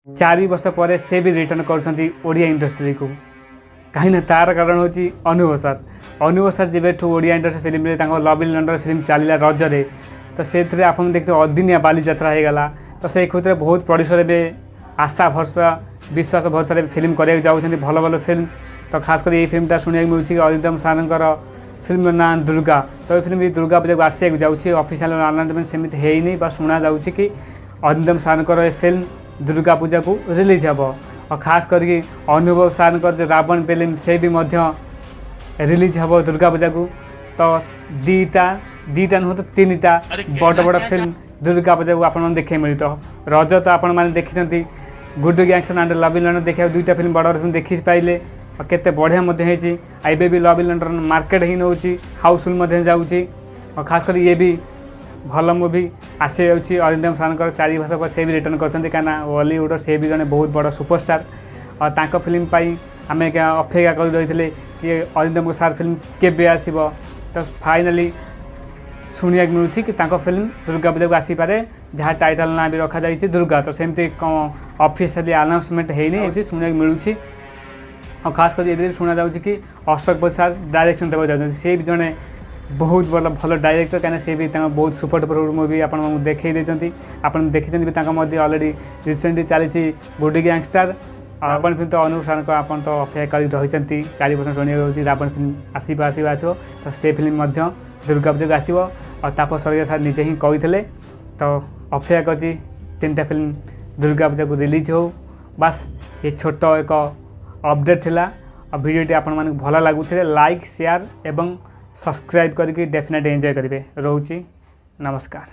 4 वर्ष पर से भी रिटर्न कर इंडस्ट्री को कहीं तार कारण हूँ अनुभव सर जब Odia industry film love in London film चलला रजरे तो से आप देखते अदिनिया बालीजात्रा होगला तो से खुद बहुत प्रोड्यूसर ए आशा भरसा विश्वास भरसा फिल्म कराया जाऊँ भल भल फिल्म तो खास कर ये फिल्मटा शुणा मिलूँ अरिंदम सार फिल्म ना दुर्गा तो ये फिल्म भी दुर्गा पूजा को आसिया जाऊँगी ऑफिशियल अनाउंसमेंट सेमती है शुणा जा कि अरिंदम सार फिल्म दुर्गा पूजा को रिलीज हे और खास करके अनुभव सार जो रावण फिल्म से भी रिलीज हे दुर्गा पूजा को तो दीटा नुह तो 3टा बड़ बड़ फिल्म दुर्गा पूजा को आप देखा मिली तो रज तो आपण मैंने देखी good gangster and love in London देखा 2टा फिल्म बड़ फिल्म देखी पाइले और केते बढ़िया एबे भी लव इन लंडन मार्केट ही नौ हाउसफुल जाऊँगी और खास कर ये भी भल मुवी आसी जाऊँगी अरिंदम सार 4 वर्ष पर से भी रिटर्न करना बॉलीवुड से भी जड़े बहुत बड़ सुपरस्टार और तांको फिल्म पाई आम अपेक्षा कर रही कि अरिंदम सार फिल्म केबे आसीबो तो फाइनाली शुणा मिलूँ कि फिल्म दुर्गा पूजा को आसीपे जहाँ टाइटल ना भी रखा जाइए दुर्गा तो सेमती ऑफिशियली अनाउंसमेंट है शुणा मिलूँ और खास कर ये शुणा जा कि अशोक प्रसाद डायरेक्शन देवा चाहते सी भी जड़े बहुत बड़ा भल डायरेक्टर कहीं से भी बहुत सुपर डुपर मुवी आप देखी देती आप देखी अलरेडी रिसेंटली चली गुड गैंगस्टर रावण फिल्म तो अनुभव सार आप तो अपेक्षा कर रही 4 वर्ष शुणा रावण फिल्म आसो तो से फिल्म दुर्गा पूजा को आसो और तापस सरकार सार निजे ही कहते तो अपेक्षा कर 3टा फिल्म दुर्गा पूजा को रिलीज हो बास ये छोट एक अपडेट थिला और वीडियोटी आपण भल लगुले लाइक शेयर एवं सब्सक्राइब करके डेफिनेटली एंजॉय करेंगे रोची नमस्कार।